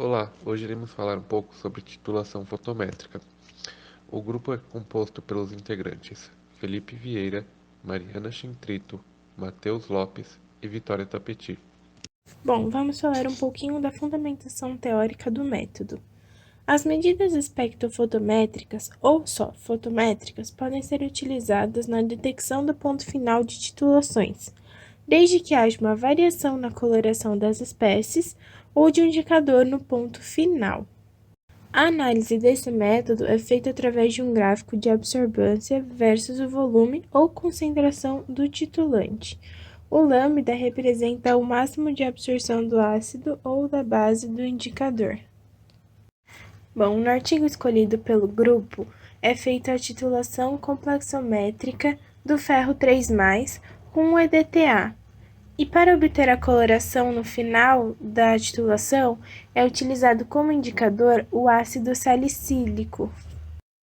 Olá, hoje iremos falar um pouco sobre titulação fotométrica. O grupo é composto pelos integrantes Felipe Vieira, Mariana Chintrito, Matheus Lopes e Vitória Tapeti. Bom, vamos falar um pouquinho da fundamentação teórica do método. As medidas espectrofotométricas ou só fotométricas podem ser utilizadas na detecção do ponto final de titulações, desde que haja uma variação na coloração das espécies ou de um indicador no ponto final. A análise desse método é feita através de um gráfico de absorvância versus o volume ou concentração do titulante. O lambda representa o máximo de absorção do ácido ou da base do indicador. Bom, no artigo escolhido pelo grupo é feita a titulação complexométrica do ferro 3+, com o EDTA, e para obter a coloração no final da titulação, é utilizado como indicador o ácido salicílico.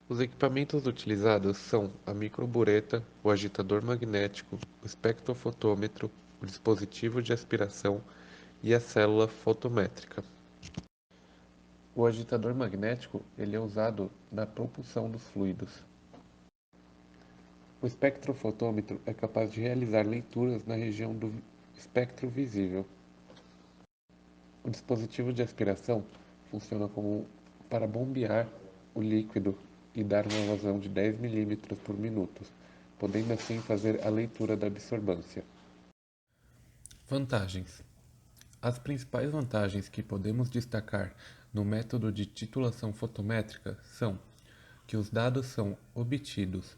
Os equipamentos utilizados são a microbureta, o agitador magnético, o espectrofotômetro, o dispositivo de aspiração e a célula fotométrica. O agitador magnético ele é usado na propulsão dos fluidos. O espectrofotômetro é capaz de realizar leituras na região do espectro visível. O dispositivo de aspiração funciona para bombear o líquido e dar uma vazão de 10 milímetros por minuto, podendo assim fazer a leitura da absorvância. Vantagens. As principais vantagens que podemos destacar no método de titulação fotométrica são que os dados são obtidos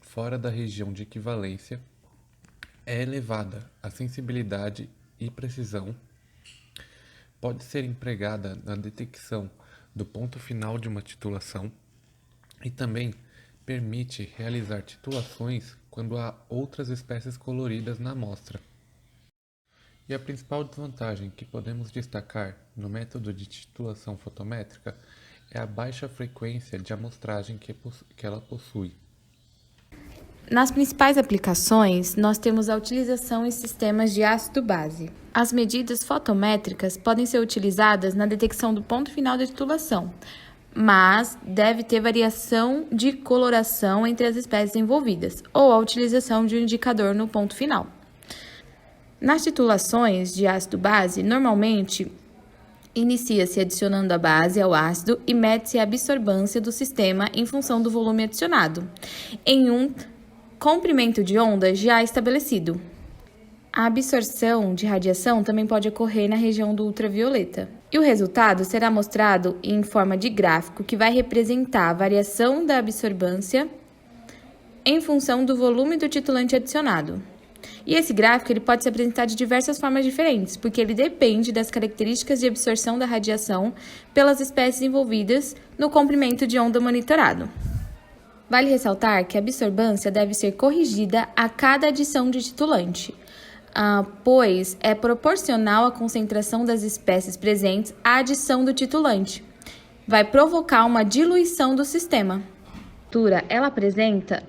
fora da região de equivalência, é elevada a sensibilidade e precisão, pode ser empregada na detecção do ponto final de uma titulação e também permite realizar titulações quando há outras espécies coloridas na amostra. E a principal desvantagem que podemos destacar no método de titulação fotométrica é a baixa frequência de amostragem que ela possui. Nas principais aplicações, nós temos a utilização em sistemas de ácido-base. As medidas fotométricas podem ser utilizadas na detecção do ponto final da titulação, mas deve ter variação de coloração entre as espécies envolvidas, ou a utilização de um indicador no ponto final. Nas titulações de ácido-base, normalmente inicia-se adicionando a base ao ácido e mede-se a absorvância do sistema em função do volume adicionado, em um comprimento de onda já estabelecido. A absorção de radiação também pode ocorrer na região do ultravioleta. E o resultado será mostrado em forma de gráfico que vai representar a variação da absorvância em função do volume do titulante adicionado. E esse gráfico ele pode se apresentar de diversas formas diferentes, porque ele depende das características de absorção da radiação pelas espécies envolvidas no comprimento de onda monitorado. Vale ressaltar que a absorvância deve ser corrigida a cada adição de titulante, pois é proporcional à concentração das espécies presentes à adição do titulante. Vai provocar uma diluição do sistema. Ela apresenta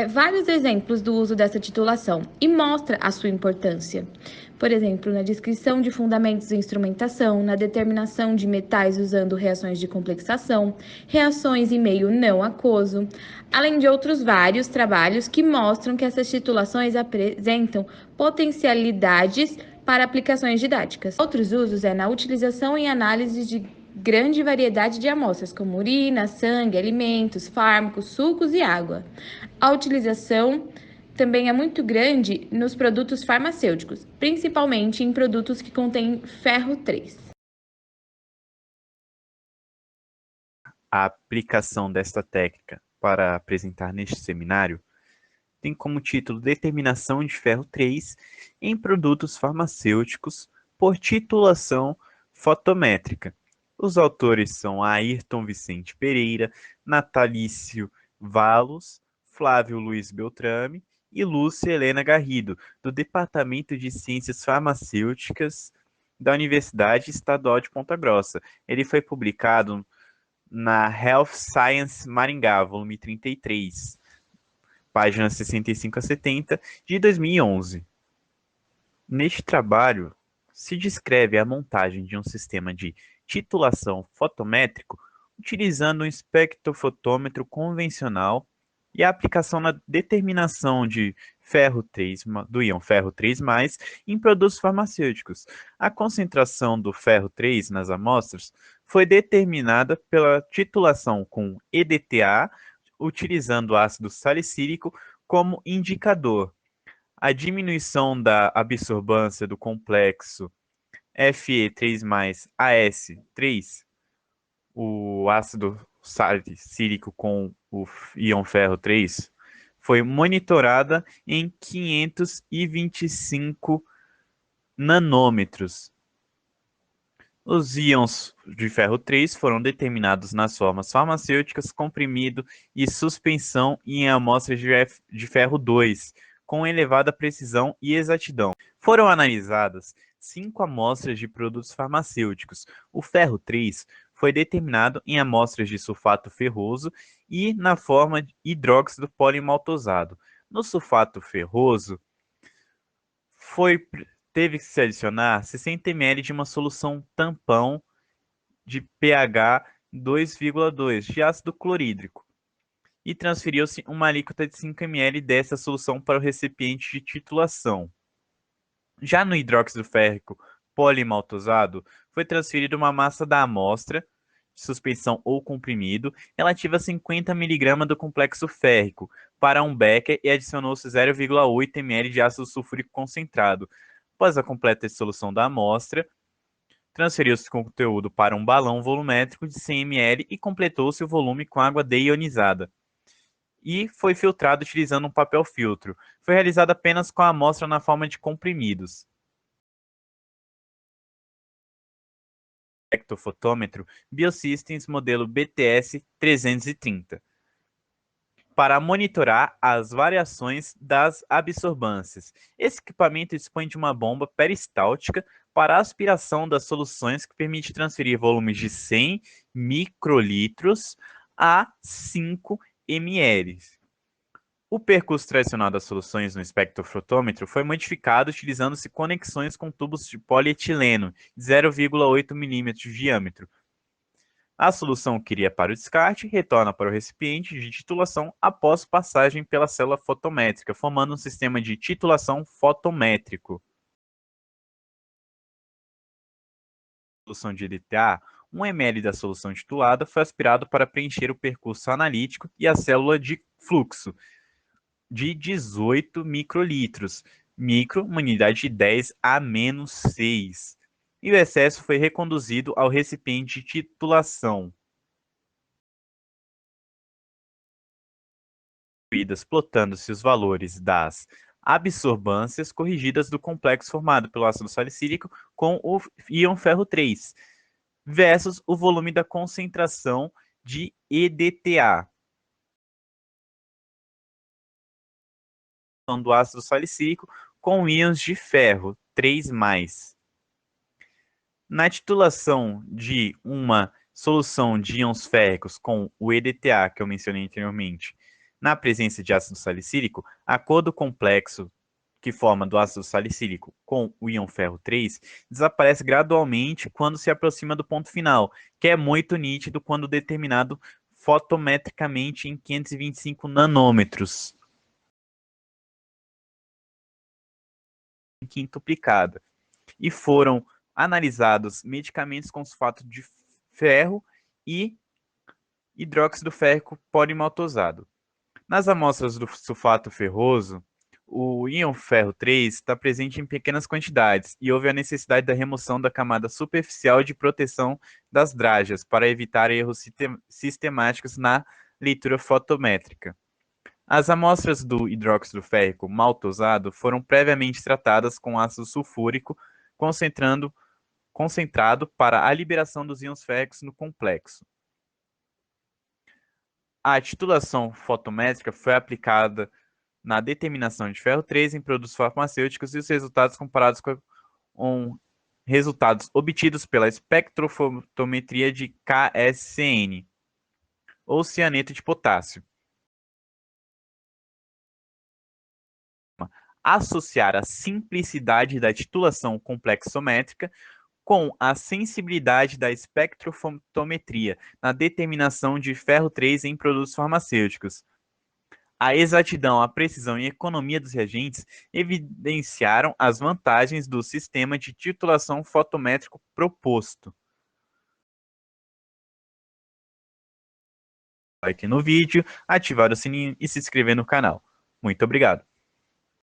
vários exemplos do uso dessa titulação e mostra a sua importância. Por exemplo, na descrição de fundamentos de instrumentação, na determinação de metais usando reações de complexação, reações em meio não aquoso, além de outros vários trabalhos que mostram que essas titulações apresentam potencialidades para aplicações didáticas. Outros usos na utilização e análise de grande variedade de amostras, como urina, sangue, alimentos, fármacos, sucos e água. A utilização também é muito grande nos produtos farmacêuticos, principalmente em produtos que contêm ferro 3. A aplicação desta técnica para apresentar neste seminário tem como título Determinação de ferro 3 em produtos farmacêuticos por titulação fotométrica. Os autores são Ayrton Vicente Pereira, Natalício Valos, Flávio Luiz Beltrame e Lúcia Helena Garrido, do Departamento de Ciências Farmacêuticas da Universidade Estadual de Ponta Grossa. Ele foi publicado na Health Science Maringá, volume 33, páginas 65 a 70, de 2011. Neste trabalho, se descreve a montagem de um sistema de titulação fotométrico utilizando um espectrofotômetro convencional e a aplicação na determinação de ferro 3, do íon ferro 3+, em produtos farmacêuticos. A concentração do ferro 3 nas amostras foi determinada pela titulação com EDTA, utilizando o ácido salicílico como indicador. A diminuição da absorbância do complexo Fe3+AS3, o ácido salicílico com o íon ferro 3, foi monitorada em 525 nanômetros. Os íons de ferro 3 foram determinados nas formas farmacêuticas, comprimido e suspensão em amostras de ferro 2, com elevada precisão e exatidão. Foram analisadas 5 amostras de produtos farmacêuticos. O ferro 3 foi determinado em amostras de sulfato ferroso e na forma de hidróxido polimaltosado. No sulfato ferroso, teve que se adicionar 60 ml de uma solução tampão de pH 2,2 de ácido clorídrico e transferiu-se uma alíquota de 5 ml dessa solução para o recipiente de titulação. Já no hidróxido férrico polimaltosado, foi transferida uma massa da amostra, suspensão ou comprimido, relativa a 50 mg do complexo férrico, para um becker e adicionou-se 0,8 ml de ácido sulfúrico concentrado. Após a completa dissolução da amostra, transferiu-se o conteúdo para um balão volumétrico de 100 ml e completou-se o volume com água deionizada. E foi filtrado utilizando um papel filtro. Foi realizado apenas com a amostra na forma de comprimidos. Espectrofotômetro Biosystems modelo BTS 330 para monitorar as variações das absorbâncias. Esse equipamento dispõe de uma bomba peristáltica para aspiração das soluções que permite transferir volumes de 100 microlitros a 5 ml. O percurso tradicional das soluções no espectrofotômetro foi modificado utilizando-se conexões com tubos de polietileno de 0,8 mm de diâmetro. A solução que iria para o descarte retorna para o recipiente de titulação após passagem pela célula fotométrica, formando um sistema de titulação fotométrico. Solução de EDTA, 1 ml da solução titulada foi aspirado para preencher o percurso analítico e a célula de fluxo, de 18 microlitros, micro, uma unidade de 10 a menos 6. E o excesso foi reconduzido ao recipiente de titulação. Plotando-se os valores das absorbâncias corrigidas do complexo formado pelo ácido salicílico com o íon ferro 3, versus o volume da concentração de EDTA. Do ácido salicílico com íons de ferro 3+. Na titulação de uma solução de íons férricos com o EDTA, que eu mencionei anteriormente, na presença de ácido salicílico, a cor do complexo que forma do ácido salicílico com o íon ferro 3 desaparece gradualmente quando se aproxima do ponto final, que é muito nítido quando determinado fotometricamente em 525 nanômetros. Quintuplicada. E foram analisados medicamentos com sulfato de ferro e hidróxido férrico polimaltosado. Nas amostras do sulfato ferroso, o íon ferro 3 está presente em pequenas quantidades e houve a necessidade da remoção da camada superficial de proteção das drágeas para evitar erros sistemáticos na leitura fotométrica. As amostras do hidróxido férrico maltosado foram previamente tratadas com ácido sulfúrico concentrado para a liberação dos íons férricos no complexo. A titulação fotométrica foi aplicada na determinação de ferro 3 em produtos farmacêuticos e os resultados comparados com resultados obtidos pela espectrofotometria de KSCN, ou cianeto de potássio. Associar a simplicidade da titulação complexométrica com a sensibilidade da espectrofotometria na determinação de ferro 3 em produtos farmacêuticos. A exatidão, a precisão e a economia dos reagentes evidenciaram as vantagens do sistema de titulação fotométrico proposto. Like no vídeo, ativar o sininho e se inscrever no canal. Muito obrigado!